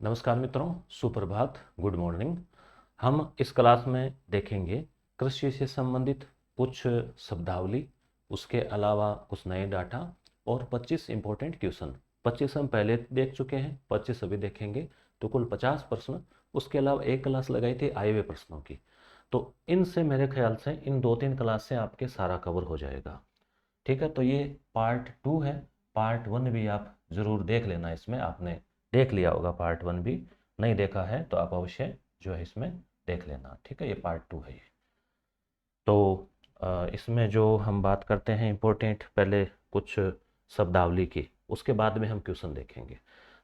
नमस्कार मित्रों, सुप्रभात, गुड मॉर्निंग। हम इस क्लास में देखेंगे कृषि से संबंधित कुछ शब्दावली, उसके अलावा कुछ नए डाटा और 25 इंपॉर्टेंट क्वेश्चन। 25 हम पहले देख चुके हैं, 25 अभी देखेंगे, तो कुल 50 प्रश्न। उसके अलावा एक क्लास लगाई थी आए हुए प्रश्नों की, तो इनसे मेरे ख्याल से इन 2-3 क्लास से आपके सारा कवर हो जाएगा। ठीक है, तो ये पार्ट 2 है। पार्ट 1 भी आप ज़रूर देख लेना। इसमें आपने देख लिया होगा पार्ट 1 भी, नहीं देखा है तो आप अवश्य जो है इसमें देख लेना। ठीक है, ये पार्ट 2 है ये। तो इसमें जो हम बात करते हैं इम्पोर्टेंट, पहले कुछ शब्दावली की, उसके बाद में हम क्वेश्चन देखेंगे।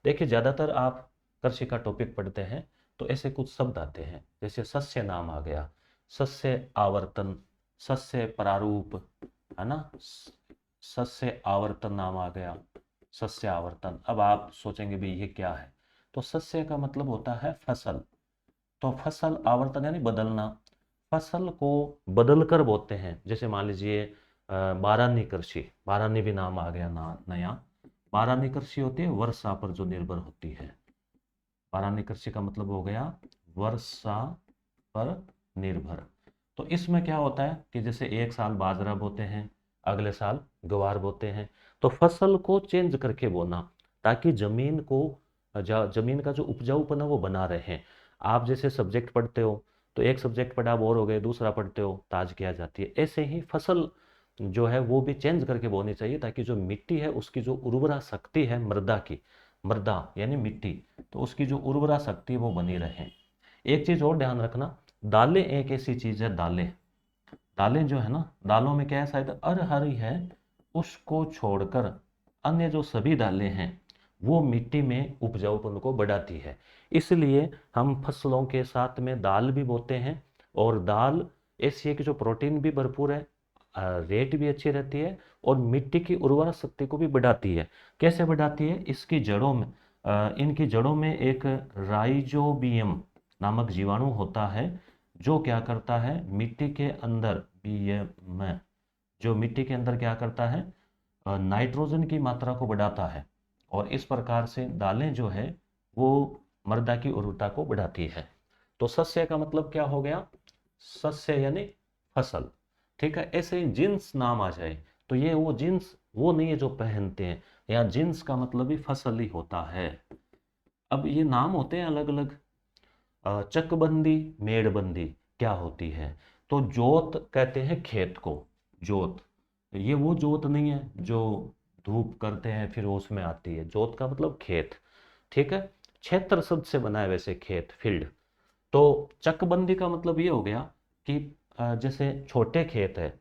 देखिए, ज़्यादातर आप कृषि का टॉपिक पढ़ते हैं तो ऐसे कुछ शब्द आते हैं, जैसे सस्य नाम आ गया, सस्य आवर्तन, सस्य प्रारूप, है ना। सस्य आवर्तन नाम आ गया, सस्य आवर्तन। अब आप सोचेंगे भी ये क्या है, तो सस्य का मतलब होता है फसल। तो फसल आवर्तन यानी बदलना, फसल को बदल कर बोते हैं। जैसे मान लीजिए बारानी कृषि, बारानी भी नाम आ गया नया। बारानी कृषि होती है वर्षा पर जो निर्भर होती है। बारानी कृषि का मतलब हो गया वर्षा पर निर्भर। तो इसमें क्या होता है कि जैसे एक साल बाजरा बोते हैं, अगले साल ग्वार बोते हैं, तो फसल को चेंज करके बोना, ताकि जमीन को जमीन का जो उपजाऊपन है वो बना रहे। आप जैसे सब्जेक्ट पढ़ते हो तो एक सब्जेक्ट पढ़ा बोर हो गए, दूसरा पढ़ते हो ताज की आ जाती है। ऐसे ही फसल जो है वो भी चेंज करके बोनी चाहिए, ताकि जो मिट्टी है उसकी जो उर्वरा शक्ति है, मृदा की, मृदा यानी मिट्टी, तो उसकी जो उर्वरा शक्ति है वो बनी रहे। एक चीज और ध्यान रखना, दालें एक ऐसी चीज है, दालें, दालें जो है ना, दालों में क्या है, शायद अरहरी है, उसको छोड़कर अन्य जो सभी दालें हैं वो मिट्टी में उपजाऊपन को बढ़ाती है। इसलिए हम फसलों के साथ में दाल भी बोते हैं, और दाल ऐसी है कि जो प्रोटीन भी भरपूर है, रेट भी अच्छी रहती है, और मिट्टी की उर्वरा शक्ति को भी बढ़ाती है। कैसे बढ़ाती है, इसकी जड़ों में इनकी जड़ों में एक राइजोबियम नामक जीवाणु होता है, जो क्या करता है मिट्टी के अंदर, बीएम, जो मिट्टी के अंदर क्या करता है, नाइट्रोजन की मात्रा को बढ़ाता है। और इस प्रकार से दालें जो है वो मृदा की उर्वरता को बढ़ाती है। तो सस्य का मतलब क्या हो गया, सस्य यानी फसल। ठीक है, ऐसे ही जिन्स नाम आ जाए तो ये वो जिन्स वो नहीं है जो पहनते हैं, या जिन्स का मतलब ही फसल ही होता है। अब ये नाम होते हैं अलग अलग। चकबंदी, मेड़बंदी क्या होती है, तो जोत कहते हैं खेत को, जोत। ये वो जोत नहीं है जो धूप करते हैं फिर उसमें आती है, जोत का मतलब खेत। ठीक है, क्षेत्र शब्द से बना है वैसे खेत, फील्ड। तो चकबंदी का मतलब ये हो गया कि जैसे छोटे खेत है,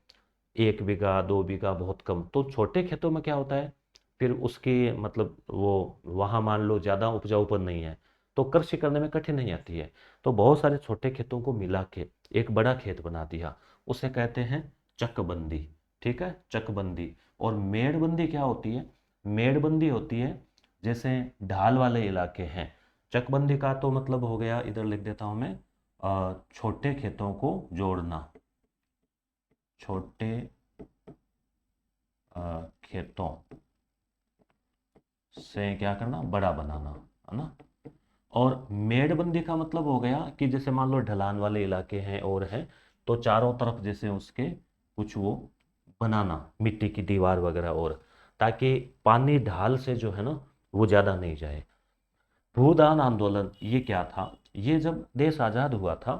1 बीघा 2 बीघा बहुत कम, तो छोटे खेतों में क्या होता है, फिर उसकी मतलब वो वहाँ मान लो ज़्यादा उपजाऊपन नहीं है, तो कृषि करने में कठिनाई आती है। तो बहुत सारे छोटे खेतों को मिला के एक बड़ा खेत बना दिया, उसे कहते हैं चकबंदी। ठीक है, चकबंदी। और मेड़बंदी क्या होती है, मेड़बंदी होती है जैसे ढाल वाले इलाके हैं। चकबंदी का तो मतलब हो गया, इधर लिख देता हूं मैं, छोटे खेतों को जोड़ना, छोटे खेतों से क्या करना, बड़ा बनाना, है ना। और मेड़बंदी का मतलब हो गया कि जैसे मान लो ढलान वाले इलाके हैं और हैं, तो चारों तरफ जैसे उसके कुछ वो बनाना, मिट्टी की दीवार वगैरह, और ताकि पानी ढाल से जो है ना वो ज़्यादा नहीं जाए। भूदान आंदोलन ये क्या था, ये जब देश आज़ाद हुआ था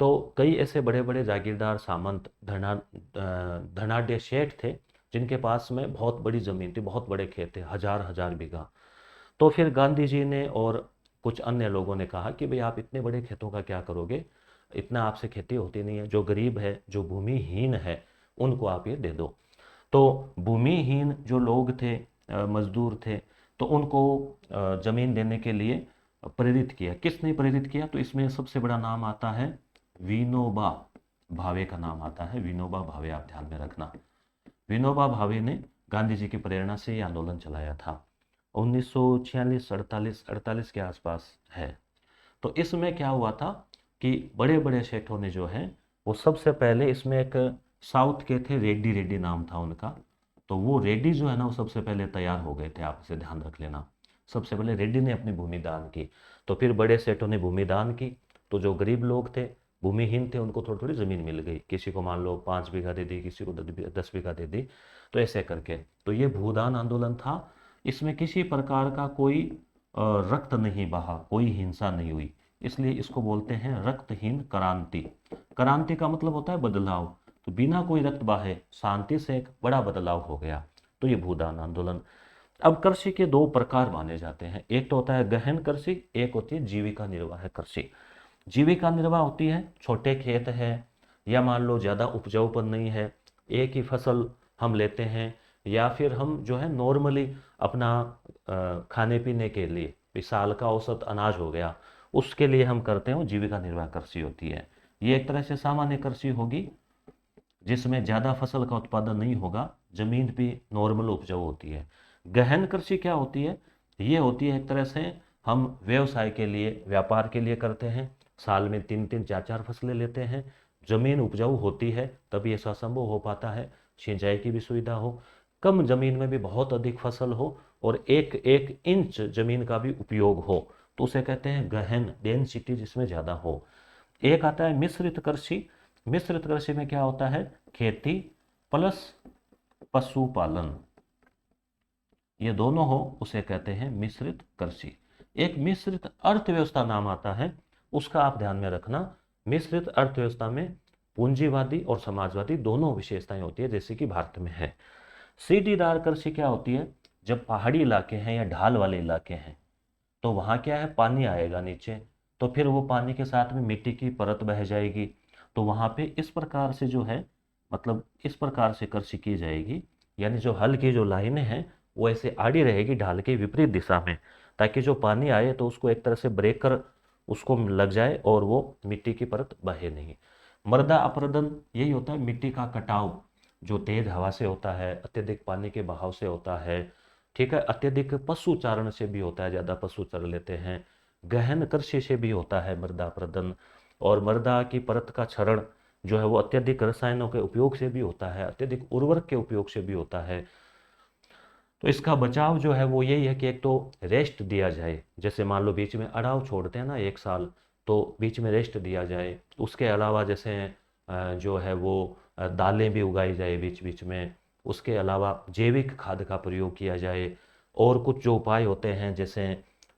तो कई ऐसे बड़े बड़े जागीरदार, सामंत, धनाढ्य सेठ थे, जिनके पास में बहुत बड़ी ज़मीन थी, बहुत बड़े खेत थे, हजार हजार बीघा। तो फिर गांधी जी ने और कुछ अन्य लोगों ने कहा कि भाई आप इतने बड़े खेतों का क्या करोगे, इतना आपसे खेती होती नहीं है, जो गरीब है, जो भूमिहीन है, उनको आप ये दे दो। तो भूमिहीन जो लोग थे, मजदूर थे, तो उनको जमीन देने के लिए प्रेरित किया। किसने प्रेरित किया, तो इसमें सबसे बड़ा नाम आता है विनोबा भावे का नाम आता है, विनोबा भावे, आप ध्यान में रखना। विनोबा भावे ने गांधी जी की प्रेरणा से ये आंदोलन चलाया था। 1946 48 के आसपास है। तो इसमें क्या हुआ था कि बड़े बड़े सेठों ने जो है वो सबसे पहले इसमें एक साउथ के थे, रेड्डी, रेड्डी नाम था उनका। तो वो रेड्डी जो है ना वो सबसे पहले तैयार हो गए थे, आप इसे ध्यान रख लेना। सबसे पहले रेड्डी ने अपनी भूमि दान की, तो फिर बड़े सेठों ने भूमि दान की, तो जो गरीब लोग थे, भूमिहीन थे, उनको थोड़ी थोड़ी ज़मीन मिल गई, किसी को मान लो 5 बीघा दे दी, किसी को 10 बीघा दे दी, तो ऐसे करके। तो ये भूदान आंदोलन था। इसमें किसी प्रकार का कोई रक्त नहीं बहा, कोई हिंसा नहीं हुई, इसलिए इसको बोलते हैं रक्तहीन क्रांति। क्रांति का मतलब होता है बदलाव, तो बिना कोई रक्त बहाए शांति से एक बड़ा बदलाव हो गया, तो ये भूदान आंदोलन। अब कृषि के दो प्रकार माने जाते हैं, एक तो होता है गहन कृषि, एक होती है जीविका निर्वाह कृषि। जीविका निर्वाह होती है, छोटे खेत है या मान लो ज़्यादा उपजाऊपन नहीं है, एक ही फसल हम लेते हैं, या फिर हम जो है नॉर्मली अपना खाने पीने के लिए भी साल का औसत अनाज हो गया, उसके लिए हम करते हैं, वो जीविका निर्वाह कृषि होती है। ये एक तरह से सामान्य कृषि होगी, जिसमें ज़्यादा फसल का उत्पादन नहीं होगा, जमीन भी नॉर्मल उपजाऊ होती है। गहन कृषि क्या होती है? ये होती है एक तरह से हम व्यवसाय के लिए, व्यापार के लिए करते हैं, साल में 3-3 4-4 फसलें लेते हैं, जमीन उपजाऊ होती है तभी ऐसा संभव हो पाता है, सिंचाई की भी सुविधा हो, कम जमीन में भी बहुत अधिक फसल हो, और एक एक इंच जमीन का भी उपयोग हो, तो उसे कहते हैं गहन, डेंसिटी जिसमें ज़्यादा हो। एक आता है मिश्रित कृषि। मिश्रित कृषि में क्या होता है? खेती प्लस पशुपालन, ये दोनों हो, उसे कहते हैं मिश्रित कृषि। एक मिश्रित अर्थव्यवस्था नाम आता है, उसका आप ध्यान में रखना। मिश्रित अर्थव्यवस्था में पूंजीवादी और समाजवादी दोनों विशेषताएं होती है, जैसे कि भारत में है। सीढ़ीदार कृषि क्या होती है? जब पहाड़ी इलाके हैं या ढाल वाले इलाके हैं, तो वहाँ क्या है, पानी आएगा नीचे, तो फिर वो पानी के साथ में मिट्टी की परत बह जाएगी, तो वहाँ पे इस प्रकार से जो है, मतलब इस प्रकार से कृषि की जाएगी, यानी जो हल की जो लाइनें हैं वो ऐसे आड़ी रहेगी ढाल के विपरीत दिशा में, ताकि जो पानी आए तो उसको एक तरह से ब्रेक कर उसको लग जाए और वो मिट्टी की परत बहे नहीं। मृदा अपरदन यही होता है, मिट्टी का कटाव जो तेज हवा से होता है, अत्यधिक पानी के बहाव से होता है, ठीक है, अत्यधिक पशु चारण से भी होता है, ज़्यादा पशु चर लेते हैं, गहन कृषि से भी होता है मृदा अपरदन, और मृदा की परत का क्षरण जो है वो अत्यधिक रसायनों के उपयोग से भी होता है, अत्यधिक उर्वरक के उपयोग से भी होता है। तो इसका बचाव जो है वो यही है कि एक तो रेस्ट दिया जाए, जैसे मान लो बीच में अड़ाव छोड़ते हैं ना 1 साल, तो बीच में रेस्ट दिया जाए। उसके अलावा जैसे जो है वो दालें भी उगाई जाए बीच बीच में, उसके अलावा जैविक खाद का प्रयोग किया जाए, और कुछ जो उपाय होते हैं जैसे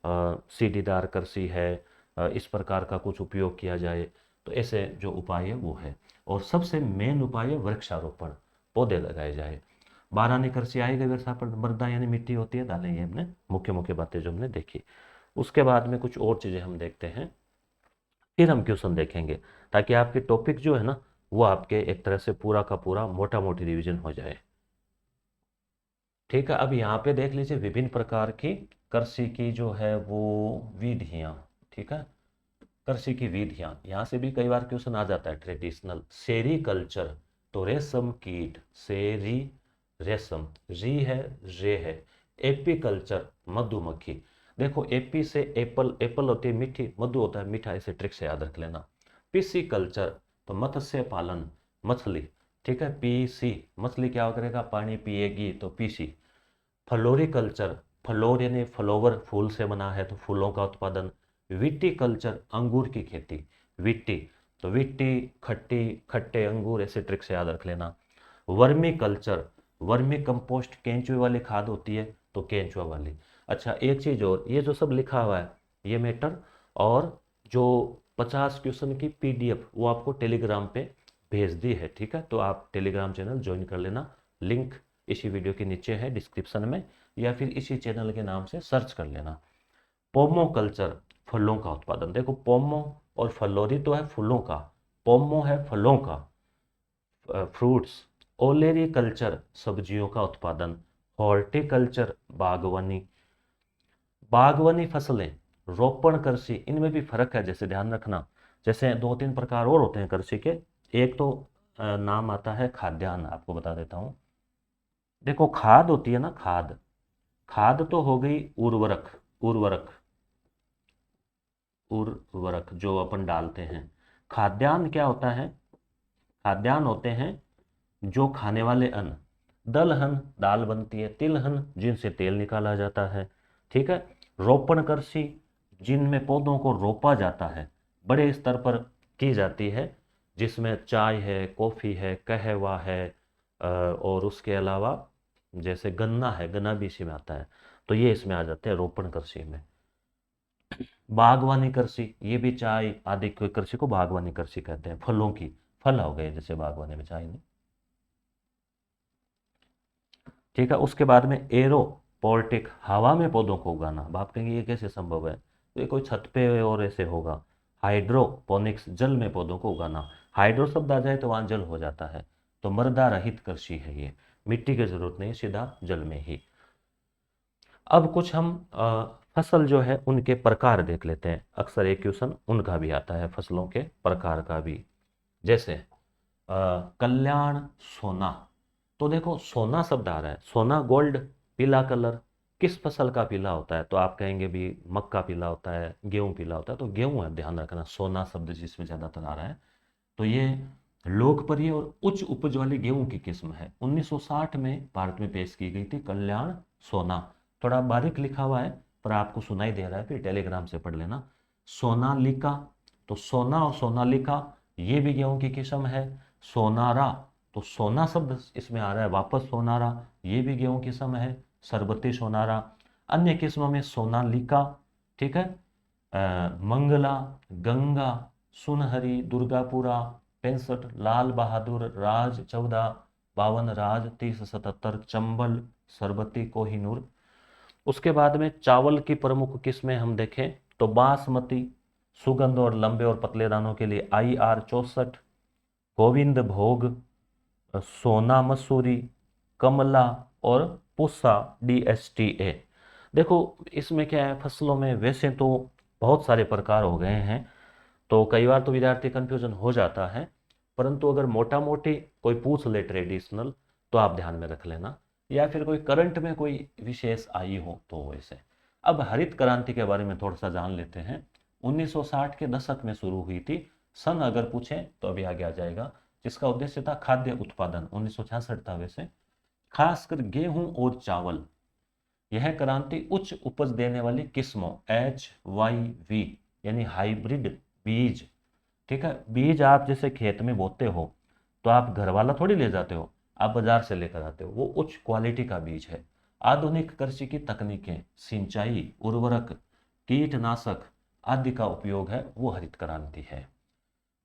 सीढ़ीदार कृषि है, इस प्रकार का कुछ उपयोग किया जाए, तो ऐसे जो उपाय है वो है। और सबसे मेन उपाय है वृक्षारोपण, पौधे लगाए जाए। बारानी कृषि आएगा, वर्षा पर मृदा यानी मिट्टी होती है, डालें, ये हमने मुख्य मुख्य बातें जो हमने देखी। उसके बाद में कुछ और चीज़ें हम देखते हैं, फिर हम क्वेश्चन देखेंगे, ताकि आपके टॉपिक जो है ना वो आपके एक तरह से पूरा का पूरा मोटा मोटी रिवीजन हो जाए। ठीक है, अब यहाँ पे देख लीजिए विभिन्न प्रकार की कृषि की जो है वो विधियाँ। ठीक है, कृषि की विधियाँ, यहाँ से भी कई बार क्वेश्चन आ जाता है। ट्रेडिशनल सेरीकल्चर, तो रेशम कीट, सेरी रेशम, री है, रे है। एपीकल्चर, मधुमक्खी। देखो एपी से एप्पल, एप्पल होती है मीठी, मधु होता है मीठा, इसे ट्रिक से याद रख लेना। पीसी कल्चर, तो मत्स्य पालन, मछली। ठीक है, पीसी, मछली क्या करेगा, पानी पिएगी, तो पीसी। फ्लोरिकल्चर, फ्लोर यानी फ्लावर, फूल से बना है तो फूलों का उत्पादन। विटीकल्चर, अंगूर की खेती, विटी, तो विटी खट्टी, खट्टे अंगूर, ऐसे ट्रिक से याद रख लेना। वर्मी कल्चर, वर्मी कंपोस्ट, केंचुए वाली खाद होती है, तो केंचुआ वाली। अच्छा एक चीज़ और, ये जो सब लिखा हुआ है ये मैटर, और जो 50 क्वेश्चन की पीडीएफ वो आपको टेलीग्राम पे भेज दी है। ठीक है, तो आप टेलीग्राम चैनल ज्वाइन कर लेना, लिंक इसी वीडियो के नीचे है डिस्क्रिप्शन में, या फिर इसी चैनल के नाम से सर्च कर लेना। पोमो कल्चर, फलों का उत्पादन। देखो पोमो और फलोरी तो है फूलों का, पोमो है फलों का, फ्रूट्स। ओलेरी कल्चर, सब्जियों का उत्पादन। हॉर्टिकल्चर, बागवानी। बागवानी फसलें, रोपण कृषि, इनमें भी फर्क है, जैसे ध्यान रखना। जैसे 2-3 प्रकार और होते हैं कृषि के। एक तो नाम आता है खाद्यान्न, आपको बता देता हूँ। देखो खाद होती है ना, खाद, खाद तो हो गई उर्वरक, उर्वरक, उर्वरक जो अपन डालते हैं। खाद्यान्न क्या होता है? खाद्यान्न होते हैं जो खाने वाले अन्न। दलहन, दाल बनती है, तिलहन जिनसे तेल निकाला जाता है। ठीक है, रोपण कृषि, जिनमें पौधों को रोपा जाता है, बड़े स्तर पर की जाती है, जिसमें चाय है, कॉफ़ी है, कहवा है, और उसके अलावा जैसे गन्ना है, गन्ना भी इसी में आता है, तो ये इसमें आ जाते हैं रोपण कृषि में। बागवानी कृषि, ये भी चाय आदि की कृषि को बागवानी कृषि कहते हैं, फलों की, फल हो गए जैसे बागवानी में चाय नहीं। ठीक है, उसके बाद में एरोपोर्टिक, हवा में पौधों को उगाना। अब आप कहेंगे ये कैसे संभव है, तो ये कोई छत पे और ऐसे होगा। हाइड्रोपोनिक्स, जल में पौधों को उगाना, हाइड्रो शब्द आ जाए तो वहाँ जल हो जाता है, तो मृदा रहित कृषि है ये, मिट्टी की जरूरत नहीं, सीधा जल में ही। अब कुछ हम फसल जो है उनके प्रकार देख लेते हैं, अक्सर एक क्वेश्चन उनका भी आता है, फसलों के प्रकार का भी। जैसे कल्याण सोना, तो देखो सोना शब्द आ रहा है, सोना गोल्ड, पीला कलर, किस फसल का पीला होता है, तो आप कहेंगे भी मक्का पीला होता है, गेहूं पीला होता है, तो गेहूं है, ध्यान रखना, सोना शब्द जिसमें ज़्यादातर आ रहा है, तो ये लोकप्रिय और उच्च उपज वाली गेहूं की किस्म है। 1960 में भारत में पेश की गई थी कल्याण सोना, थोड़ा बारीक लिखा हुआ है पर आपको सुनाई दे रहा है, फिर टेलीग्राम से पढ़ लेना। सोनालिका, तो सोना और सोनालिका ये भी गेहूं की किस्म है। सोनारा, तो सोना शब्द इसमें आ रहा है वापस, सोनारा ये भी गेहूं की किस्म है, सरबती सोनारा। अन्य किस्मों में सोनालिका, ठीक है, मंगला, गंगा, सुनहरी, दुर्गापुरा, 65, लाल बहादुर, राज 14, 52, राज 30, 77, चंबल, सरबती, कोहिनूर। उसके बाद में चावल की प्रमुख किस्में हम देखें तो बासमती, सुगंध और लंबे और पतले दानों के लिए IR 64, गोविंद भोग, सोना मसूरी, कमला और पुसा DSTA। देखो इसमें क्या है, फसलों में वैसे तो बहुत सारे प्रकार हो गए हैं, तो कई बार तो विद्यार्थी कंफ्यूजन हो जाता है, परंतु अगर मोटा मोटी कोई पूछ ले ट्रेडिशनल तो आप ध्यान में रख लेना, या फिर कोई करंट में कोई विशेष आई हो तो वैसे। अब हरित क्रांति के बारे में थोड़ा सा जान लेते हैं। 1960 के दशक में शुरू हुई थी, सन अगर पूछें तो अभी आगे आ जाएगा, जिसका उद्देश्य था खाद्य उत्पादन। 1966 था वैसे, खासकर गेहूं और चावल। यह क्रांति उच्च उपज देने वाली किस्मों HYV यानी हाइब्रिड बीज, ठीक है, बीज आप जैसे खेत में बोते हो तो आप घर वाला थोड़ी ले जाते हो, आप बाजार से लेकर आते हो, वो उच्च क्वालिटी का बीज है। आधुनिक कृषि की तकनीकें, सिंचाई, उर्वरक, कीटनाशक आदि का उपयोग है, वो हरित क्रांति है।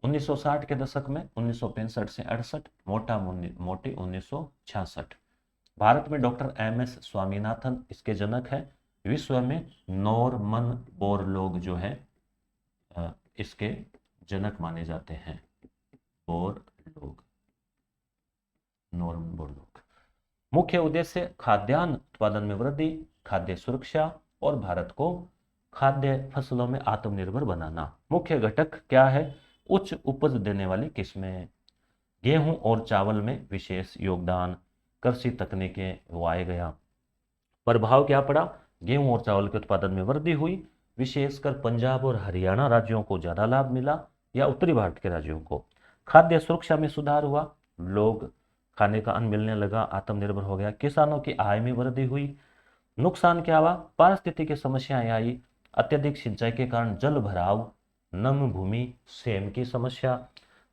1960 के दशक में 1965 से 68, मोटा मोटी 1966। भारत में डॉक्टर MS स्वामीनाथन इसके जनक हैं। विश्व में नॉर्मन बोरलॉग जो है इसके जनक माने जाते हैं, बोरलॉग, नॉर्मन बोरलॉग। मुख्य उद्देश्य खाद्यान्न उत्पादन में वृद्धि, खाद्य सुरक्षा और भारत को खाद्य फसलों में आत्मनिर्भर बनाना। मुख्य घटक क्या है, उच्च उपज देने वाली किस्में, गेहूं और चावल में विशेष योगदान, कृषि तकनीकें उगाया गया। प्रभाव क्या पड़ा, गेहूं और चावल के उत्पादन में वृद्धि हुई, विशेषकर पंजाब और हरियाणा राज्यों को ज़्यादा लाभ मिला या उत्तरी भारत के राज्यों को। खाद्य सुरक्षा में सुधार हुआ, लोग खाने का अन्न मिलने लगा, आत्मनिर्भर हो गया। किसानों की आय में वृद्धि हुई। नुकसान क्या हुआ, पारिस्थितिक समस्याएं आई, अत्यधिक सिंचाई के कारण जल भराव, नम भूमि, सेम की समस्या,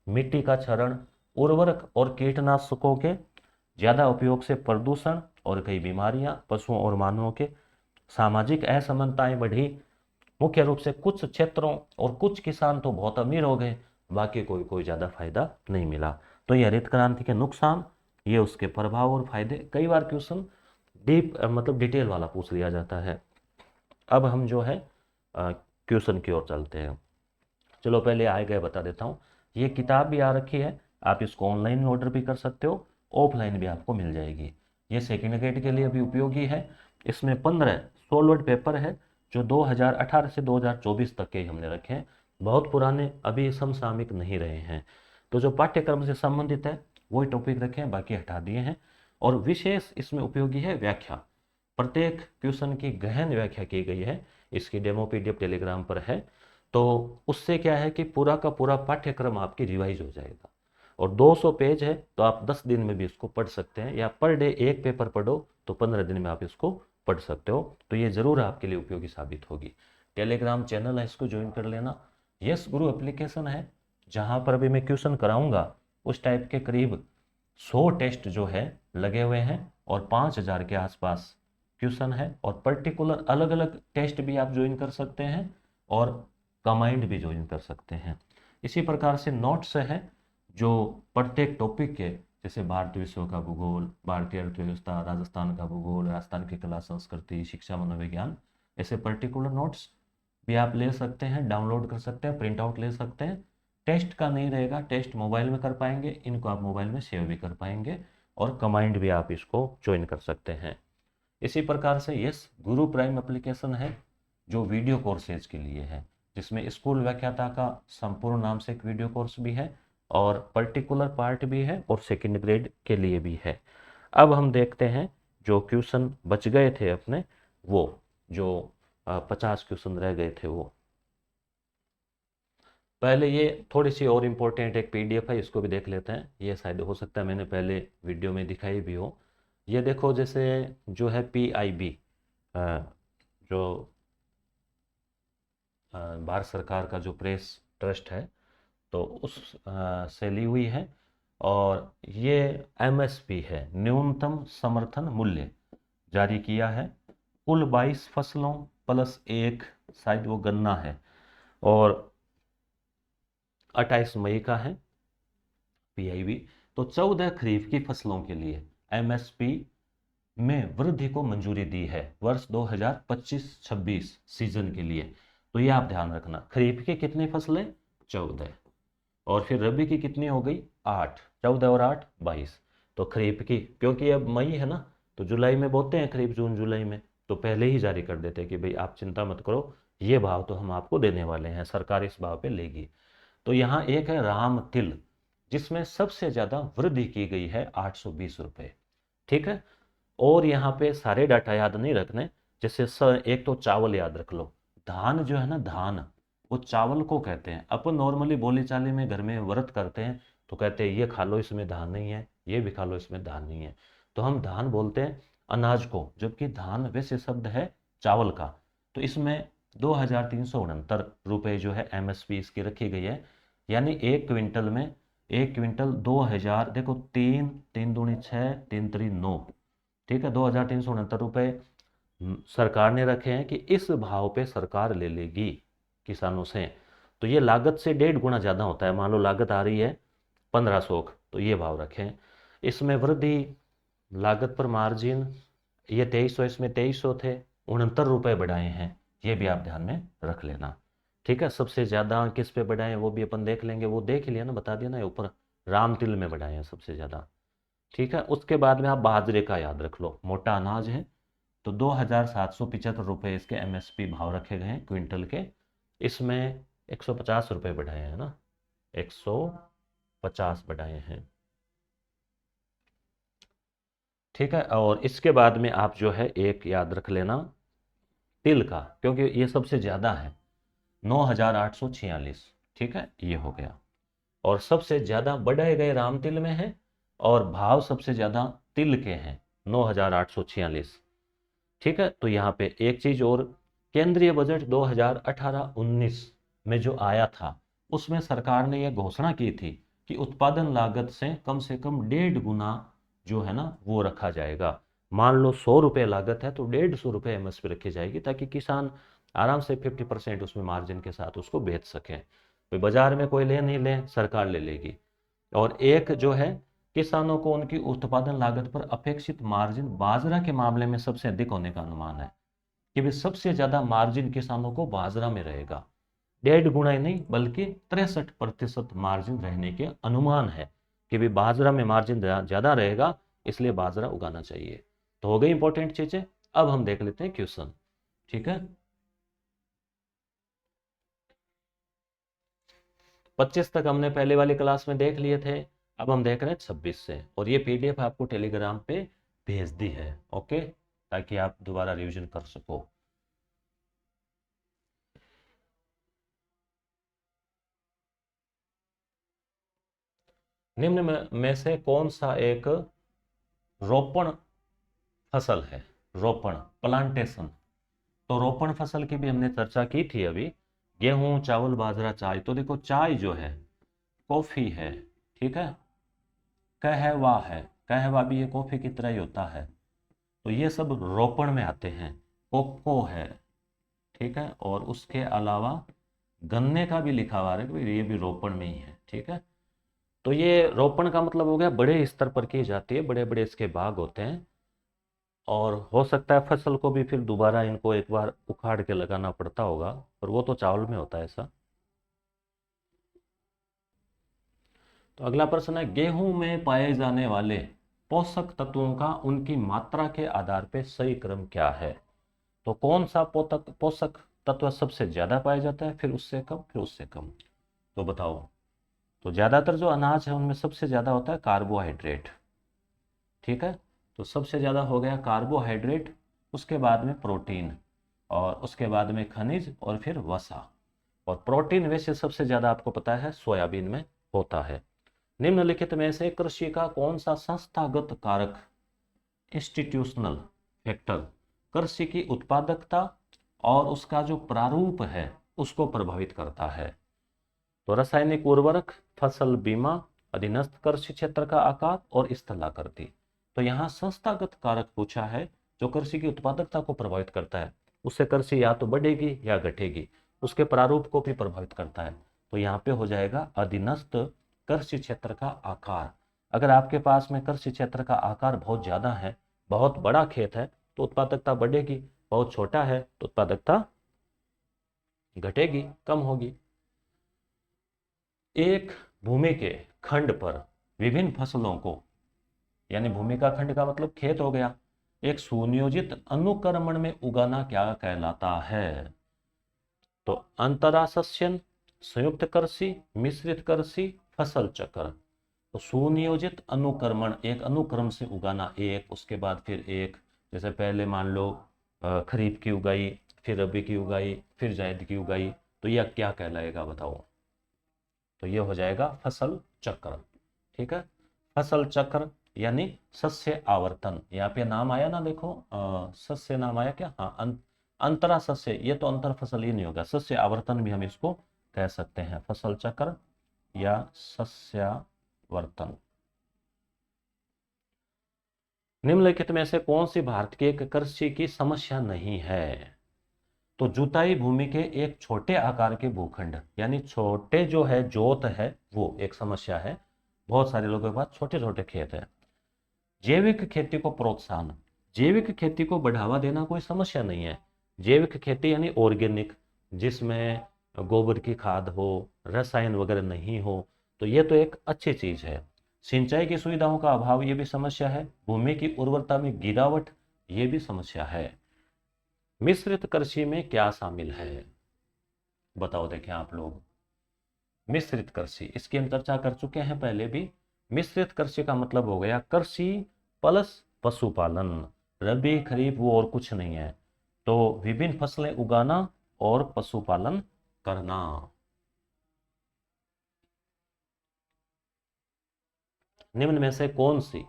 मिट्टी का क्षरण, उर्वरक और कीटनाशकों के ज़्यादा उपयोग से प्रदूषण और कई बीमारियां, पशुओं और मानवों के सामाजिक असमानताएं बढ़ी। मुख्य रूप से कुछ क्षेत्रों और कुछ किसान तो बहुत अमीर हो गए, बाकी कोई ज़्यादा फायदा नहीं मिला। तो ये हरित क्रांति के नुकसान, ये उसके प्रभाव और फायदे। कई बार क्वेश्चन डीप मतलब डिटेल वाला पूछ लिया जाता है। अब हम जो है क्वेश्चन की ओर चलते हैं। चलो पहले आए गए बता देता हूँ। ये किताब भी आ रखी है, आप इसको ऑनलाइन ऑर्डर भी कर सकते हो, ऑफलाइन भी आपको मिल जाएगी। ये सेकेंड ग्रेड के लिए भी उपयोगी है। इसमें 15 सॉल्व्ड पेपर है जो 2018 से 2024 तक के हमने रखे हैं, बहुत पुराने, अभी समसामयिक नहीं रहे हैं। तो जो पाठ्यक्रम से संबंधित है वही टॉपिक रखे हैं, बाकी हटा दिए हैं। और विशेष इसमें उपयोगी है व्याख्या, प्रत्येक क्वेश्चन की गहन व्याख्या की गई है। इसकी डेमो PDF टेलीग्राम पर है, तो उससे क्या है कि पूरा का पूरा पाठ्यक्रम आपकी रिवाइज हो जाएगा। और 200 पेज है तो आप 10 दिन में भी इसको पढ़ सकते हैं, या पर डे एक पेपर पढ़ो तो 15 दिन में आप इसको पढ़ सकते हो। तो ये ज़रूर आपके लिए उपयोगी साबित होगी। टेलीग्राम चैनल है, इसको ज्वाइन कर लेना। यस गुरु एप्लीकेशन है, जहाँ पर भी मैं ट्यूशन कराऊंगा उस टाइप के करीब 100 टेस्ट जो है लगे हुए हैं और 5,000 के आसपास ट्यूशन है। और पर्टिकुलर अलग अलग टेस्ट भी आप ज्वाइन कर सकते हैं और कमांड भी ज्वाइन कर सकते हैं। इसी प्रकार से नोट्स है जो प्रत्येक टॉपिक के, जैसे भारतीय विश्व का भूगोल, भारतीय अर्थव्यवस्था, राजस्थान का भूगोल, राजस्थान की कला संस्कृति, शिक्षा मनोविज्ञान, ऐसे पर्टिकुलर नोट्स भी आप ले सकते हैं, डाउनलोड कर सकते हैं, प्रिंट आउट ले सकते हैं। टेस्ट का नहीं रहेगा, टेस्ट मोबाइल में कर पाएंगे, इनको आप मोबाइल में सेव भी कर पाएंगे और कमांड भी आप इसको ज्वाइन कर सकते हैं। इसी प्रकार से यस गुरु प्राइम एप्लीकेशन है जो वीडियो कोर्सेज के लिए है, जिसमें स्कूल व्याख्याता का संपूर्ण नाम से एक वीडियो कोर्स भी है और पर्टिकुलर पार्ट भी है और सेकंड ग्रेड के लिए भी है। अब हम देखते हैं जो क्वेश्चन बच गए थे अपने, वो जो 50 क्वेश्चन रह गए थे वो। पहले ये थोड़ी सी और इम्पोर्टेंट एक पीडीएफ है, इसको भी देख लेते हैं। ये शायद हो सकता है मैंने पहले वीडियो में दिखाई भी हो। ये देखो, जैसे जो है पीआईबी, जो भारत सरकार का जो प्रेस ट्रस्ट है, तो उस से ली हुई है। और ये एमएसपी है, न्यूनतम समर्थन मूल्य, जारी किया है। कुल 22 फसलों प्लस एक, शायद वो गन्ना है, और 28 मई का है पीआईबी। तो 14 खरीफ की फसलों के लिए एमएसपी में वृद्धि को मंजूरी दी है वर्ष 2025-26 सीजन के लिए। तो ये आप ध्यान रखना, खरीफ की कितनी फसलें, 14, और फिर रबी की कितनी हो गई, 8, 14 और 8 22। तो खरीफ की, क्योंकि अब मई है ना, तो जुलाई में बोते हैं खरीफ, जून जुलाई में, तो पहले ही जारी कर देते हैं कि भाई आप चिंता मत करो, ये भाव तो हम आपको देने वाले हैं, सरकार इस भाव पे लेगी। तो यहाँ एक है राम तिल, जिसमें सबसे ज़्यादा वृद्धि की गई है 820 रुपये। ठीक है, और यहाँ पे सारे डाटा याद नहीं रखने, जैसे एक तो चावल याद रख लो। धान जो है ना, धान, वो चावल को कहते हैं। अपन नॉर्मली बोली चाली में घर में व्रत करते हैं तो कहते हैं ये खा लो इसमें धान नहीं है, ये भी खा लो इसमें धान नहीं है, तो हम धान बोलते हैं अनाज को, जबकि धान वैसे शब्द है चावल का। तो इसमें 2,369 रुपये जो है एमएसपी इसकी रखी गई है। यानी एक क्विंटल में, एक क्विंटल 2,000, देखो तीन, तीन दूनी 6, तीन त्री 9, ठीक है, 2,369 रुपये सरकार ने रखे हैं कि इस भाव पे सरकार ले लेगी किसानों से। तो ये लागत से 1.5 गुना ज़्यादा होता है। मान लो लागत आ रही है 1500, तो ये भाव रखें। इसमें वृद्धि, लागत पर मार्जिन, ये 2300, इसमें 2300 थे, 69 रुपये बढ़ाए हैं, ये भी आप ध्यान में रख लेना। ठीक है, सबसे ज़्यादा किस पे बढ़ाए वो भी अपन देख लेंगे, वो देख लिया ना, बता दिया ना ऊपर, राम तिल में बढ़ाए हैं सबसे ज़्यादा। ठीक है, उसके बाद में आप बाजरे का याद रख लो, मोटा अनाज है, तो 2,775 रुपये इसके एमएसपी भाव रखे गए हैं क्विंटल के। इसमें 150 रुपये बढ़ाए हैं ना, 150 बढ़ाए हैं। ठीक है, और इसके बाद में आप जो है एक याद रख लेना तिल का, क्योंकि ये सबसे ज़्यादा है, 9,846। ठीक है, ये हो गया। और सबसे ज़्यादा बढ़ाए गए राम तिल में है, और भाव सबसे ज़्यादा तिल के हैं, 9,846। ठीक है, तो यहाँ पे एक चीज़ और, केंद्रीय बजट 2018-19 में जो आया था, उसमें सरकार ने यह घोषणा की थी कि उत्पादन लागत से कम 1.5 गुना जो है ना वो रखा जाएगा। मान लो 100 रुपये लागत है तो 150 रुपये एमएसपी रखी जाएगी, ताकि किसान आराम से 50% उसमें मार्जिन के साथ उसको बेच सकें। तो बाजार में कोई ले नहीं ले, सरकार ले लेगी। और एक जो है, किसानों को उनकी उत्पादन लागत पर अपेक्षित मार्जिन बाजरा के मामले में सबसे अधिक होने का अनुमान है, कि भी सबसे ज्यादा मार्जिन किसानों को बाजरा में रहेगा। 1.5 गुना ही नहीं बल्कि 63% मार्जिन रहने के अनुमान है, कि भी बाजरा में मार्जिन ज्यादा रहेगा, इसलिए बाजरा उगाना चाहिए। तो हो गई इंपॉर्टेंट चीजें। अब हम देख लेते हैं क्वेश्चन। ठीक है, 25 तक हमने पहले वाली क्लास में देख लिए थे। अब हम देख रहे हैं 26 से, और ये पीडीएफ आपको टेलीग्राम पे भेज दी है। ओके, ताकि आप दोबारा रिवीजन कर सको। निम्न में से कौन सा एक रोपण फसल है? रोपण, प्लांटेशन। तो रोपण फसल की भी हमने चर्चा की थी अभी, गेहूं, चावल, बाजरा, चाय। तो देखो चाय जो है कॉफी है, ठीक है, कहवा है, कहवा भी ये कॉफी की तरह ही होता है। तो ये सब रोपण में आते हैं। कोको है, ठीक है, और उसके अलावा गन्ने का भी लिखा हुआ है कि ये भी रोपण में ही है, ठीक है। तो ये रोपण का मतलब हो गया बड़े स्तर पर की जाती है, बड़े बड़े इसके बाग होते हैं, और हो सकता है फसल को भी फिर दोबारा इनको एक बार उखाड़ के लगाना पड़ता होगा, पर वो तो चावल में होता है ऐसा। तो अगला प्रश्न है, गेहूं में पाए जाने वाले पोषक तत्वों का उनकी मात्रा के आधार पर सही क्रम क्या है? तो कौन सा पोषक पोषक तत्व सबसे ज्यादा पाया जाता है, फिर उससे कम, फिर उससे कम? तो बताओ। तो ज्यादातर जो अनाज है उनमें सबसे ज्यादा होता है कार्बोहाइड्रेट, ठीक है। तो सबसे ज्यादा हो गया कार्बोहाइड्रेट, उसके बाद में प्रोटीन, और उसके बाद में खनिज, और फिर वसा। और प्रोटीन वैसे सबसे ज्यादा आपको पता है सोयाबीन में होता है। निम्नलिखित में से कृषि का कौन सा संस्थागत कारक, इंस्टीट्यूशनल फैक्टर, कृषि की उत्पादकता और उसका जो प्रारूप है उसको प्रभावित करता है? तो रासायनिक उर्वरक, फसल बीमा, अधीनस्थ कृषि क्षेत्र का आकार और स्थलाकृति। तो यहाँ संस्थागत कारक पूछा है जो कृषि की उत्पादकता को प्रभावित करता है, उससे कृषि या तो बढ़ेगी या घटेगी, उसके प्रारूप को भी प्रभावित करता है। तो यहाँ पे हो जाएगा अधीनस्थ कृषि क्षेत्र का आकार। अगर आपके पास में कृषि क्षेत्र का आकार बहुत ज्यादा है, बहुत बड़ा खेत है, तो उत्पादकता बढ़ेगी, बहुत छोटा है तो उत्पादकता घटेगी, कम होगी। एक भूमि के खंड पर विभिन्न फसलों को, यानी भूमि का खंड का मतलब खेत हो गया, एक सुनियोजित अनुक्रमण में उगाना क्या कहलाता है? तो अंतरासस्यन, संयुक्त कृषि, मिश्रित कृषि, फसल चक्र। तो सुनियोजित अनुक्रमण, एक अनुक्रम से उगाना, एक उसके बाद फिर एक, जैसे पहले मान लो खरीफ की उगाई, फिर रबी की उगाई, फिर जायद की उगाई, तो यह क्या कहलाएगा बताओ? तो ये हो जाएगा फसल चक्र, ठीक है। फसल चक्र यानी सस्य आवर्तन। यहाँ पे नाम आया ना, देखो सस्य नाम आया क्या? हाँ, अंतरा सस्य, ये तो अंतर फसल ही नहीं होगा, सस्य आवर्तन भी हम इसको कह सकते हैं, फसल चक्र या सस्यावर्तन। निम्नलिखित में से कौन सी भारत की एक कृषि की समस्या नहीं है? तो जुताई भूमि के एक छोटे आकार के भूखंड, यानी छोटे जो है जोत है वो एक समस्या है, बहुत सारे लोगों के पास छोटे छोटे खेत है। जैविक खेती को प्रोत्साहन, जैविक खेती को बढ़ावा देना कोई समस्या नहीं है। जैविक खेती यानी ऑर्गेनिक, जिसमें गोबर की खाद हो, रसायन वगैरह नहीं हो, तो ये तो एक अच्छी चीज है। सिंचाई की सुविधाओं का अभाव, ये भी समस्या है। भूमि की उर्वरता में गिरावट, ये भी समस्या है। मिश्रित कृषि में क्या शामिल है? बताओ, देखें आप लोग। मिश्रित कृषि, इसकी हम चर्चा कर चुके हैं पहले भी। मिश्रित कृषि का मतलब हो गया कृषि प्लस पशुपालन। रबी खरीफ वो और कुछ नहीं है, तो विभिन्न फसलें उगाना और पशुपालन करना। निम्न में से कौन सी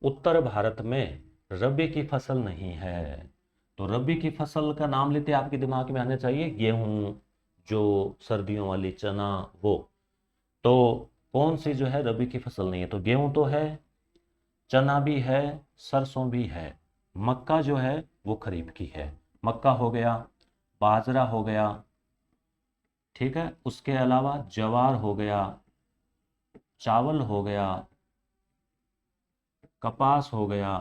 उत्तर भारत में रबी की फसल नहीं है? तो रबी की फसल का नाम लेते आपके दिमाग में आना चाहिए गेहूं, जो सर्दियों वाली, चना, वो। तो कौन सी जो है रबी की फसल नहीं है? तो गेहूं तो है, चना भी है, सरसों भी है। मक्का जो है वो खरीफ की है, मक्का हो गया, बाजरा हो गया, ठीक है, उसके अलावा ज्वार हो गया, चावल हो गया, कपास हो गया।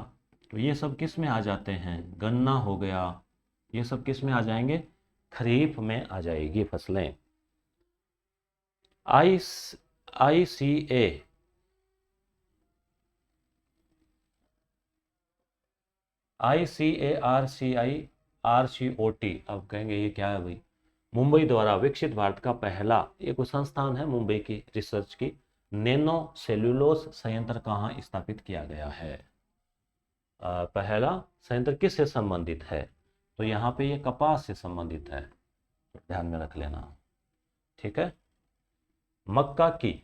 तो ये सब किस में आ जाते हैं? गन्ना हो गया, ये सब किस में आ जाएंगे? खरीफ में आ जाएगी फसलें। आई आई सी ए, ICARCI RCOT, अब कहेंगे ये क्या है भाई? मुंबई द्वारा विकसित भारत का पहला, ये कोई संस्थान है मुंबई की रिसर्च की, नैनो सेल्यूलोज संयंत्र कहाँ स्थापित किया गया है? पहला संयंत्र किससे संबंधित है? तो यहाँ पे ये कपास से संबंधित है, तो ध्यान में रख लेना, ठीक है। मक्का की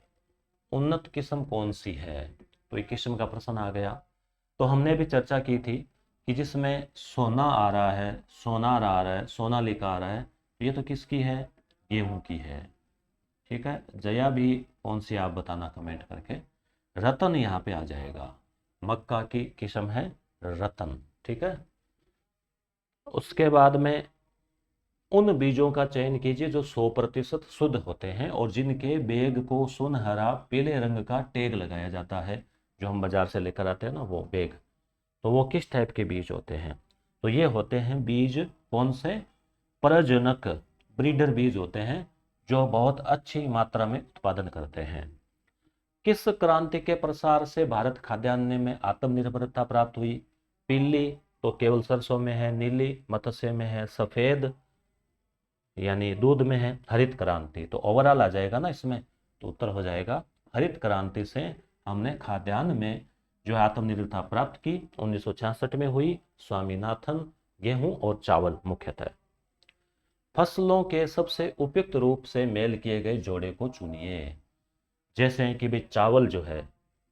उन्नत किस्म कौन सी है? तो ये किस्म का प्रश्न आ गया। तो हमने भी चर्चा की थी कि जिसमें सोना आ रहा है, सोनार आ रहा है, सोनालिका आ रहा है, ये तो किसकी है? गेहूं की है। ठीक है, जया भी कौन सी आप बताना कमेंट करके। रतन यहाँ पे आ जाएगा, मक्का की किस्म है रतन। ठीक है, उसके बाद में उन बीजों का चयन कीजिए जो 100% शुद्ध होते हैं और जिनके बेग को सुनहरा पीले रंग का टैग लगाया जाता है, जो हम बाजार से लेकर आते हैं ना वो बेग। तो वो किस टाइप के बीज होते हैं? तो ये होते हैं बीज कौन से? प्रजनक, ब्रीडर बीज होते हैं, जो बहुत अच्छी मात्रा में उत्पादन करते हैं। किस क्रांति के प्रसार से भारत खाद्यान्न में आत्मनिर्भरता प्राप्त हुई? पीली तो केवल सरसों में है, नीली मत्स्य में है, सफेद यानी दूध में है, हरित क्रांति तो ओवरऑल आ जाएगा ना इसमें। तो उत्तर हो जाएगा हरित क्रांति से हमने खाद्यान्न में जो आत्मनिर्भरता प्राप्त की 1966 में हुई। स्वामीनाथन, गेहूं और चावल मुख्यतः। फसलों के सबसे उपयुक्त रूप से मेल किए गए जोड़े को चुनिए। जैसे कि भाई चावल जो है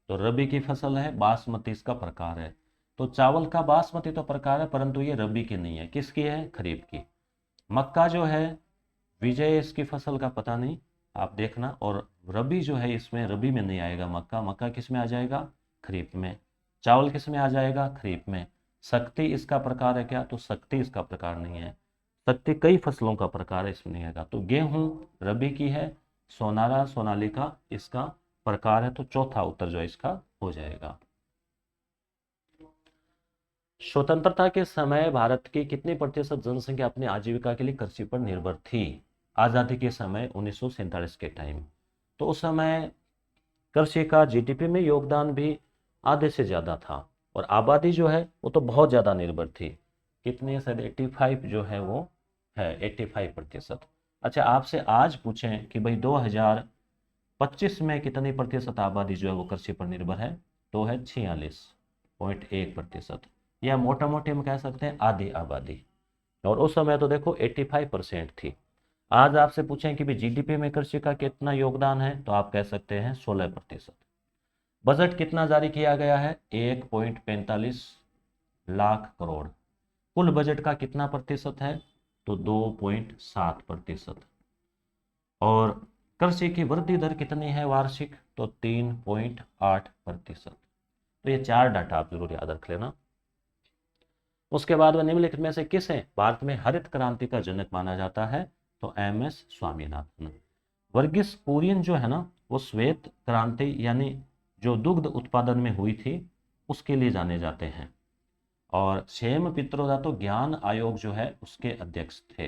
तो रबी की फसल है, बासमती इसका प्रकार है। तो चावल का बासमती तो प्रकार है, परंतु ये रबी की नहीं है, किसकी है? खरीफ की। मक्का जो है विजय इसकी फसल का पता नहीं, आप देखना। और रबी जो है इसमें रबी में नहीं आएगा मक्का, मक्का किस में आ जाएगा? खरीफ में। चावल किस में आ जाएगा? खरीफ में। शक्ति इसका प्रकार है क्या? तो शक्ति इसका प्रकार नहीं है, शक्ति कई फसलों का प्रकार है, इसमें नहीं आएगा। तो गेहूं रबी की है, सोनारा सोनालिका इसका प्रकार है, तो चौथा उत्तर जो है इसका हो जाएगा। स्वतंत्रता के समय भारत की कितनी प्रतिशत जनसंख्या अपनी आजीविका के लिए कृषि पर निर्भर थी? आज़ादी के समय 1947 के टाइम। तो उस समय कृषि का जीडीपी में योगदान भी आधे से ज़्यादा था, और आबादी जो है वो तो बहुत ज़्यादा निर्भर थी। कितनी? शायद 85 जो है वो है, 85%। अच्छा, आपसे आज पूछें कि भाई 2025 में कितनी प्रतिशत आबादी जो है वो कृषि पर निर्भर है, तो है 46.1%, या मोटा मोटी हम कह सकते हैं आधी आबादी। और उस समय तो देखो 85% थी। आज आपसे पूछें कि भी जीडीपी में कृषि का कितना योगदान है, तो आप कह सकते हैं 16%। बजट कितना जारी किया गया है? 1.45 लाख करोड़। कुल बजट का कितना प्रतिशत है? तो 2.7%। और कृषि की वृद्धि दर कितनी है वार्षिक? तो 3.8%। तो ये 4 डाटा आप जरूर याद रख लेना। उसके बाद में निम्नलिखित में से किसे भारत में हरित क्रांति का जनक माना जाता है? तो एम.एस. स्वामीनाथन। वर्गीस कुरियन जो है ना, वो श्वेत क्रांति यानी जो दुग्ध उत्पादन में हुई थी उसके लिए जाने जाते हैं। और क्षेम पित्रोदा तो ज्ञान आयोग जो है उसके अध्यक्ष थे,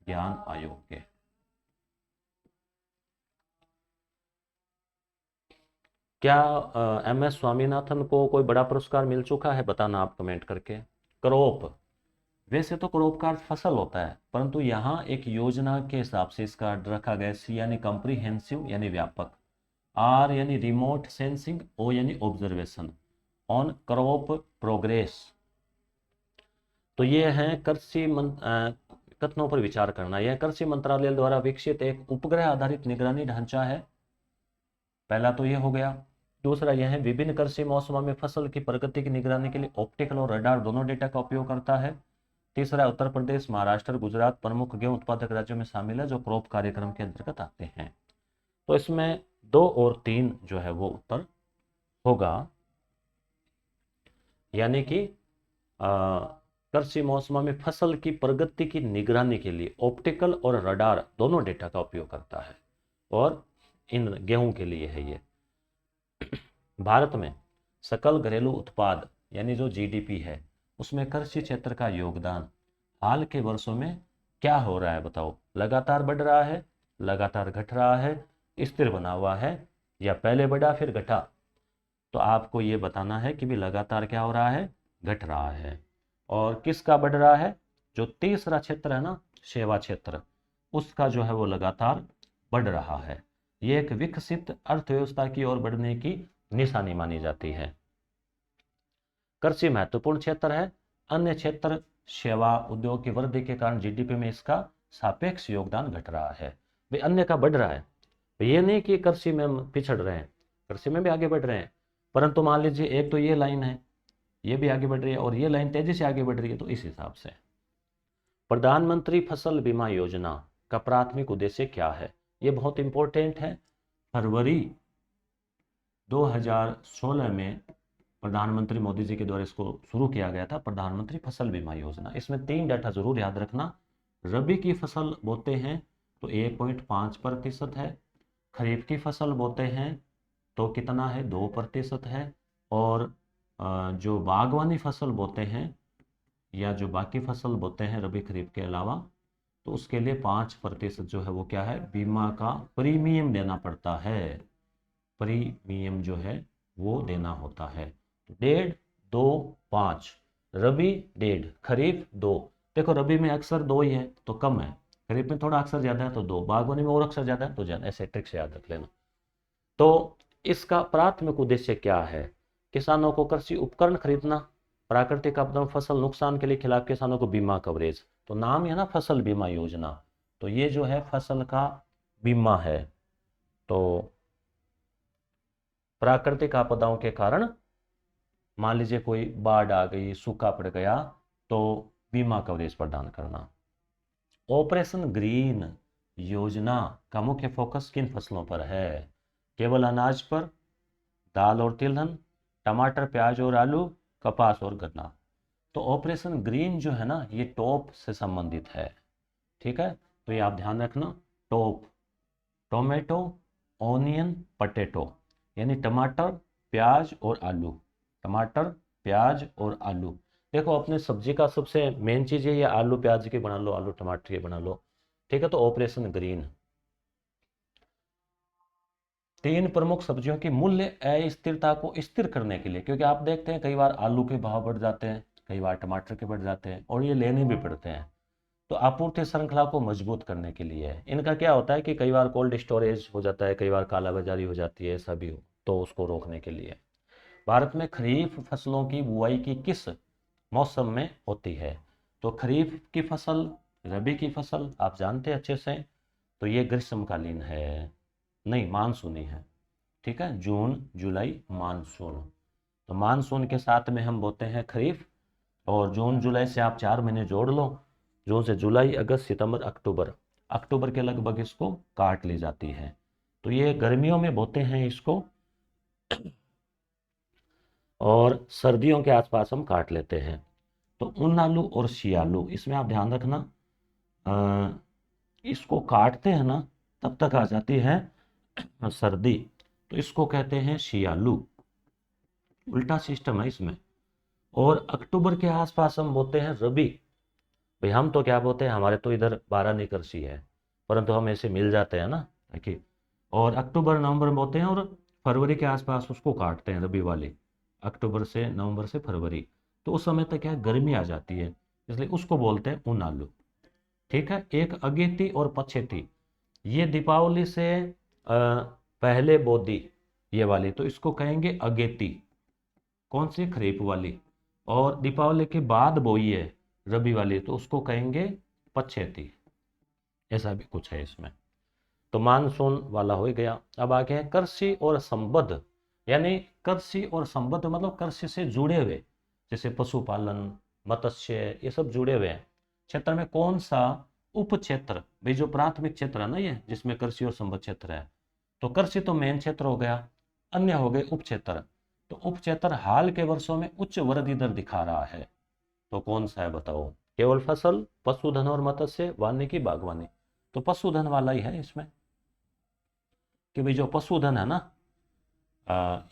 ज्ञान आयोग के। क्या एम.एस. स्वामीनाथन को कोई बड़ा पुरस्कार मिल चुका है? बताना आप कमेंट करके। क्रॉप, वैसे तो क्रॉप का अर्थ फसल होता है, परंतु यहाँ एक योजना के हिसाब से इसका रखा गया। सी यानी कॉम्प्रिहेंसिव यानी व्यापक, आर यानी रिमोट सेंसिंग, ओ यानी ऑब्जर्वेशन ऑन क्रॉप प्रोग्रेस। तो ये है कथनों पर विचार करना। यह कृषि मंत्रालय द्वारा विकसित एक उपग्रह आधारित निगरानी ढांचा है। पहला तो यह हो गया। दूसरा यह है विभिन्न कृषि मौसमों में फसल की प्रगति की निगरानी के लिए ऑप्टिकल और रडार दोनों डेटा का उपयोग करता है। तीसरा उत्तर प्रदेश, महाराष्ट्र, गुजरात प्रमुख गेहूं उत्पादक राज्यों में शामिल है जो क्रॉप कार्यक्रम के अंतर्गत आते हैं। तो इसमें 2 और 3 जो है वो उत्तर होगा, यानी कि कृषि मौसमों में फसल की प्रगति की निगरानी के लिए ऑप्टिकल और रडार दोनों डेटा का उपयोग करता है, और इन गेहूं के लिए है ये। भारत में सकल घरेलू उत्पाद यानी जो जीडीपी है उसमें कृषि क्षेत्र का योगदान हाल के वर्षों में क्या हो रहा है? बताओ, लगातार बढ़ रहा है, लगातार घट रहा है, स्थिर बना हुआ है, या पहले बढ़ा फिर घटा? तो आपको ये बताना है कि भी लगातार क्या हो रहा है? घट रहा है। और किसका बढ़ रहा है? जो तीसरा क्षेत्र है ना, सेवा क्षेत्र, उसका जो है वो लगातार बढ़ रहा है। ये एक विकसित अर्थव्यवस्था की ओर बढ़ने की निशानी मानी जाती है। कृषि महत्वपूर्ण क्षेत्र है। अन्य क्षेत्र सेवा उद्योग की वृद्धि के कारण जीडीपी में इसका सापेक्ष योगदान घट रहा है। भाई अन्य का बढ़ रहा है, ये नहीं कि कृषि में हम पिछड़ रहे हैं, कृषि में भी आगे बढ़ रहे हैं। परंतु मान लीजिए एक तो ये लाइन है, ये भी आगे बढ़ रही है और ये लाइन तेजी से आगे बढ़ रही है, तो इस हिसाब से प्रधानमंत्री फसल बीमा योजना का प्राथमिक उद्देश्य क्या है, ये बहुत इंपॉर्टेंट है। फरवरी 2016 में प्रधानमंत्री मोदी जी के द्वारा इसको शुरू किया गया था, प्रधानमंत्री फसल बीमा योजना। इसमें 3 डाटा जरूर याद रखना। रबी की फसल बोते हैं तो 1.5% है, खरीफ की फसल बोते हैं तो कितना है, 2% है, और जो बागवानी फसल बोते हैं या जो बाकी फसल बोते हैं रबी खरीफ के अलावा, तो उसके लिए 5% जो है वो क्या है, बीमा का प्रीमियम देना पड़ता है। प्रीमियम जो है वो देना होता है। 1.5, 2, 5, रबी 1.5, खरीफ 2। देखो रबी में अक्सर 2 ही है तो कम है, खरीफ में थोड़ा अक्सर ज़्यादा है तो 2, बागवानी में और अक्सर ज़्यादा है तो ज़्यादा, ऐसे ट्रिक से याद रख लेना। तो इसका प्राथमिक उद्देश्य क्या है, किसानों को कृषि उपकरण खरीदना, प्राकृतिक आपदाओं फसल नुकसान के लिए खिलाफ किसानों को बीमा कवरेज। तो नाम है ना फसल बीमा योजना, तो ये जो है फसल का बीमा है। तो प्राकृतिक आपदाओं के कारण मान लीजिए कोई बाढ़ आ गई, सूखा पड़ गया, तो बीमा कवरेज प्रदान करना। ऑपरेशन ग्रीन योजना का मुख्य फोकस किन फसलों पर है, केवल अनाज पर, दाल और तिलहन, टमाटर प्याज और आलू, कपास और गन्ना। तो ऑपरेशन ग्रीन जो है ना ये टॉप से संबंधित है, ठीक है। तो ये आप ध्यान रखना, टॉप, टोमेटो, ऑनियन, पटेटो, यानी टमाटर प्याज और आलू, टमाटर प्याज और आलू। देखो अपने सब्जी का सबसे मेन चीज़ है ये, आलू प्याज के बना लो, आलू टमाटर के बना लो, ठीक है। तो ऑपरेशन ग्रीन। 3 प्रमुख सब्जियों की मूल्य अस्थिरता को स्थिर करने के लिए, क्योंकि आप देखते हैं कई बार आलू के भाव बढ़ जाते हैं, कई बार टमाटर के बढ़ जाते हैं और ये लेने भी पड़ते हैं, तो आपूर्ति श्रृंखला को मजबूत करने के लिए है। इनका क्या होता है कि कई बार कोल्ड स्टोरेज हो जाता है, कई बार कालाबाजारी हो जाती है, ऐसा भी हो, तो उसको रोकने के लिए। भारत में खरीफ फसलों की बुआई की किस मौसम में होती है, तो खरीफ की फसल, रबी की फसल आप जानते हैं अच्छे से, तो ये ग्रीष्मकालीन है, नहीं मानसूनी है, ठीक है, जून जुलाई मानसून। तो मानसून के साथ में हम बोते हैं खरीफ, और जून जुलाई से आप 4 महीने जोड़ लो, जून से जुलाई अगस्त सितंबर अक्टूबर, अक्टूबर के लगभग इसको काट ली जाती है। तो ये गर्मियों में बोते हैं इसको, और सर्दियों के आसपास हम काट लेते हैं। तो उन आलू और शियालू, इसमें आप ध्यान रखना, इसको काटते हैं ना तब तक आ जाती है सर्दी, तो इसको कहते हैं शियालू, उल्टा सिस्टम है इसमें। और अक्टूबर के आसपास हम बोते हैं रबी। भाई हम तो क्या बोलते हैं, हमारे तो इधर 12 निकर्षी है, परंतु हम ऐसे मिल जाते हैं ना, देखिए। और अक्टूबर नवंबर में बोते हैं, और फरवरी के आसपास उसको काटते हैं रबी वाली, अक्टूबर से नवंबर से फरवरी। तो उस समय तक क्या है, गर्मी आ जाती है, इसलिए उसको बोलते हैं ऊन आलू, ठीक है। एक अगेती और पछेती, ये दीपावली से पहले बोदी, ये वाली, तो इसको कहेंगे अगेती, कौन सी, खरीफ वाली। और दीपावली के बाद बोई है रबी वाली, तो उसको कहेंगे पछेती, ऐसा भी कुछ है इसमें। तो मानसून वाला हो गया। अब आगे है कृषि और संबद्ध, यानी कृषि और संबद्ध मतलब कृषि से जुड़े हुए, जैसे पशुपालन, मत्स्य, ये सब जुड़े हुए हैं क्षेत्र में कौन सा उप क्षेत्र, भाई जो प्राथमिक क्षेत्र है ना ये, जिसमें कृषि और संबद्ध क्षेत्र है, तो कृषि तो मेन क्षेत्र हो गया, अन्य हो गए उप क्षेत्र। तो उप क्षेत्र हाल के वर्षों में उच्च वृद्धि दर दिखा रहा है, तो कौन सा है बताओ, केवल फसल, पशुधन और मत्स्य, वानिकी, बागवानी। तो पशुधन वाला ही है इसमें, कि भाई जो पशुधन है ना,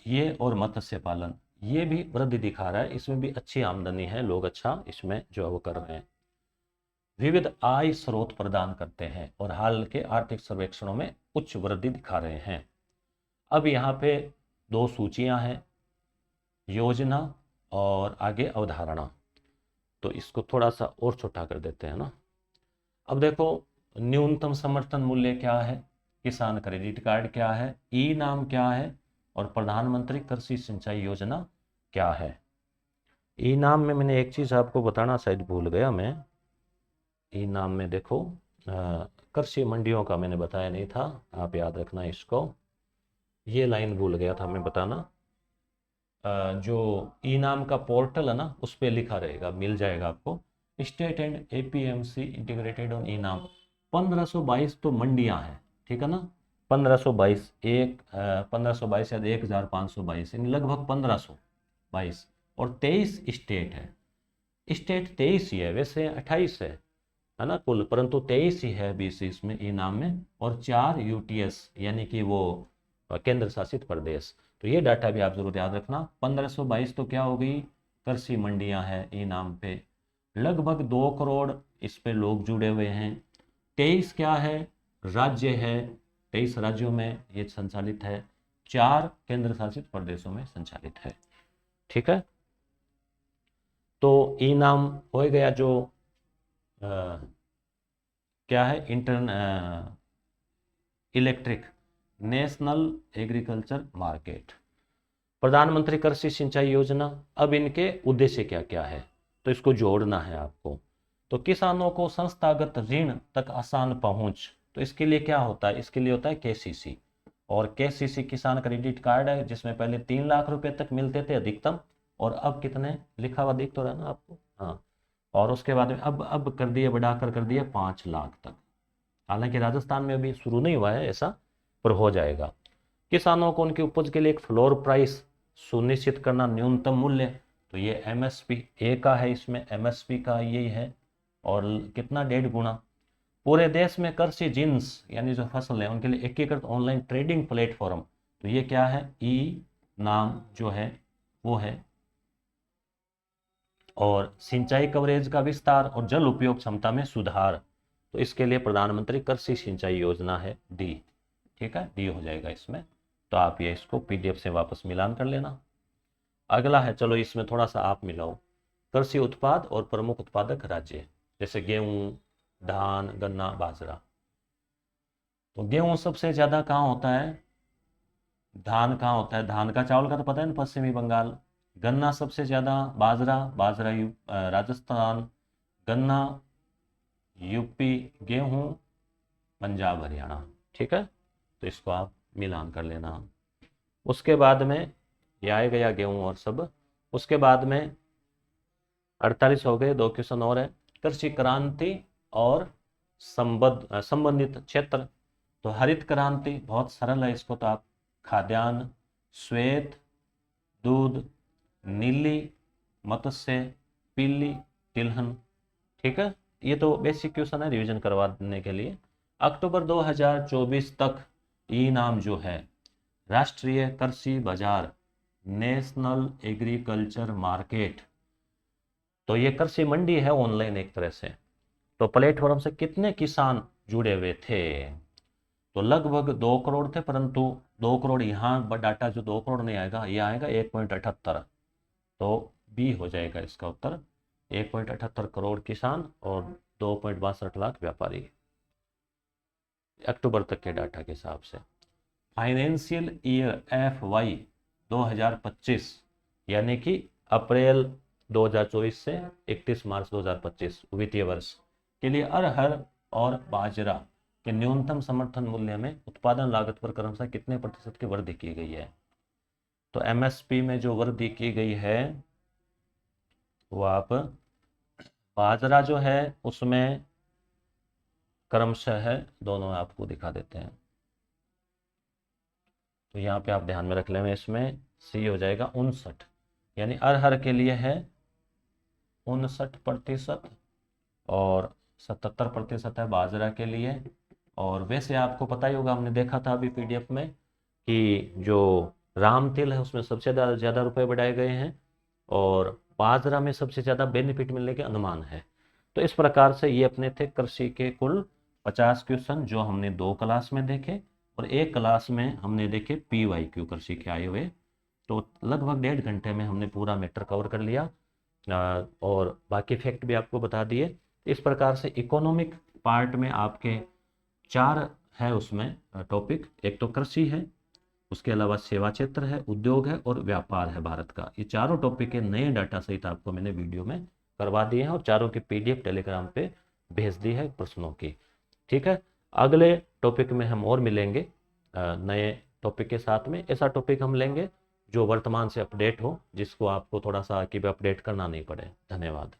ये और मत्स्य पालन, ये भी वृद्धि दिखा रहा है, इसमें भी अच्छी आमदनी है, लोग अच्छा इसमें जो है वो कर रहे हैं, विविध आय स्रोत प्रदान करते हैं और हाल के आर्थिक सर्वेक्षणों में उच्च वृद्धि दिखा रहे हैं। अब यहाँ पे 2 सूचियां हैं, योजना और आगे अवधारणा, तो इसको थोड़ा सा और छोटा कर देते हैं ना। अब देखो, न्यूनतम समर्थन मूल्य क्या है, किसान क्रेडिट कार्ड क्या है, ई नाम क्या है, और प्रधानमंत्री कृषि सिंचाई योजना क्या है। ई नाम में मैंने एक चीज़ आपको बताना शायद भूल गया मैं, ई नाम में देखो कृषि मंडियों का मैंने बताया नहीं था, आप याद रखना इसको, ये लाइन भूल गया था मैं बताना। जो ई नाम का पोर्टल है ना उस पर लिखा रहेगा, मिल जाएगा आपको। State and APMC integrated on e NAM. 1522 तो मंडियां हैं, ठीक है ना। 1522 1522 या 1522 यानी लगभग 1522। और 23 स्टेट है। स्टेट 23 ही है, वैसे 28 है ना कुल, परंतु 23 ही है बीसी इसमें ई नाम में। और 4 यूटीएस यानी कि वो केंद्र शासित प्रदेश। तो ये डाटा भी आप जरूर याद रखना। 1522 तो क्या हो गई, कृषि मंडियां हैं ई नाम पे। लगभग 2 करोड़ इस पे लोग जुड़े हुए हैं। 23 क्या है, राज्य है। 23 राज्यों में ये संचालित है। 4 केंद्र शासित प्रदेशों में संचालित है, ठीक है। तो ई नाम हो गया जो अ, क्या है, इलेक्ट्रिक नेशनल एग्रीकल्चर मार्केट। प्रधानमंत्री कृषि सिंचाई योजना, अब इनके उद्देश्य क्या क्या है, तो इसको जोड़ना है आपको। तो किसानों को संस्थागत ऋण तक आसान पहुंच, तो इसके लिए क्या होता है, इसके लिए होता है केसीसी। और केसीसी किसान क्रेडिट कार्ड है, जिसमें पहले 3 लाख रुपए तक मिलते थे अधिकतम, और अब कितने लिखा हुआ दिख तो रहा है ना आपको, हाँ। और उसके बाद में अब कर दिए, बढ़ाकर कर दिए 5 लाख तक। हालांकि राजस्थान में अभी शुरू नहीं हुआ है ऐसा, पर हो जाएगा। किसानों को उनकी उपज के लिए एक फ्लोर प्राइस सुनिश्चित करना, न्यूनतम मूल्य। तो ये एमएसपी ए का है, इसमें एमएसपी का यही है। और कितना, 1.5 गुना। पूरे देश में कृषि जिन्स यानी जो फसल है उनके लिए एकीकृत ऑनलाइन ट्रेडिंग प्लेटफॉर्म। तो ये क्या है, ई नाम जो है वो है। और सिंचाई कवरेज का विस्तार और जल उपयोग क्षमता में सुधार, तो इसके लिए प्रधानमंत्री कृषि सिंचाई योजना है, डी, ठीक है, डी हो जाएगा इसमें। तो आप ये इसको पीडीएफ से वापस मिलान कर लेना। अगला है, चलो इसमें थोड़ा सा आप मिलाओ। कृषि उत्पाद और प्रमुख उत्पादक राज्य, जैसे गेहूं, धान, गन्ना, बाजरा। तो गेहूं सबसे ज्यादा कहाँ होता है, धान कहाँ होता है, धान का चावल का तो पता है ना, पश्चिमी बंगाल। गन्ना सबसे ज्यादा, बाजरा, राजस्थान, गन्ना यूपी, गेहूं पंजाब हरियाणा, ठीक है। तो इसको आप मिलान कर लेना। उसके बाद में ये आए गया गेहूं और सब। उसके बाद में 48 हो गए, 2 क्वेश्चन और है। कृषि क्रांति और संबंधित क्षेत्र। तो हरित क्रांति बहुत सरल है, इसको तो आप खाद्यान्न, श्वेत, दूध, नीली, मत्स्य, पीली, तिलहन, ठीक है। ये तो बेसिक क्वेश्चन है रिवीजन करवाने के लिए। अक्टूबर 2024 तक ई नाम जो है, राष्ट्रीय कृषि बाजार, नेशनल एग्रीकल्चर मार्केट, तो ये कृषि मंडी है ऑनलाइन एक तरह से। तो प्लेटफॉर्म से कितने किसान जुड़े हुए थे, तो लगभग 2 करोड़ थे, परंतु 2 करोड़ यहाँ डाटा जो 2 करोड़ नहीं आएगा, ये आएगा 1.78। तो बी हो जाएगा इसका उत्तर, 1.78 करोड़ किसान और 2.62 लाख व्यापारी, अक्टूबर तक के डाटा के हिसाब से। फाइनेंशियल ईयर FY 2025 यानी कि अप्रैल 2024 से 31 मार्च 2025 वित्तीय वर्ष के लिए अरहर और बाजरा के न्यूनतम समर्थन मूल्य में उत्पादन लागत पर क्रमशः कितने प्रतिशत की वृद्धि की गई है। तो एमएसपी में जो वृद्धि की गई है वो आप, बाजरा जो है उसमें क्रमशः है, दोनों आपको दिखा देते हैं। तो यहाँ पे आप ध्यान में रख लें, इसमें सी हो जाएगा 59, यानी अरहर के लिए है 59% और 77% है बाजरा के लिए। और वैसे आपको पता ही होगा, हमने देखा था अभी पीडीएफ में कि जो राम तिल है उसमें सबसे ज़्यादा रुपए बढ़ाए गए हैं और बाजरा में सबसे ज़्यादा बेनिफिट मिलने के अनुमान है। तो इस प्रकार से ये अपने थे कृषि के कुल 50 क्वेश्चन जो हमने 2 क्लास में देखे, और एक क्लास में हमने देखे PYQ कृषि के आए हुए। तो लगभग 1.5 घंटे में हमने पूरा मैटर कवर कर लिया और बाकी फैक्ट भी आपको बता दिए। इस प्रकार से इकोनॉमिक पार्ट में आपके 4 है उसमें टॉपिक, एक तो कृषि है, उसके अलावा सेवा क्षेत्र है, उद्योग है और व्यापार है भारत का। ये चारों टॉपिक के नए डाटा सहित आपको मैंने वीडियो में करवा दिए हैं और चारों की PDF टेलीग्राम पे भेज दी है प्रश्नों की, ठीक है। अगले टॉपिक में हम और मिलेंगे नए टॉपिक के साथ में। ऐसा टॉपिक हम लेंगे जो वर्तमान से अपडेट हो, जिसको आपको थोड़ा सा कि अपडेट करना नहीं पड़े। धन्यवाद।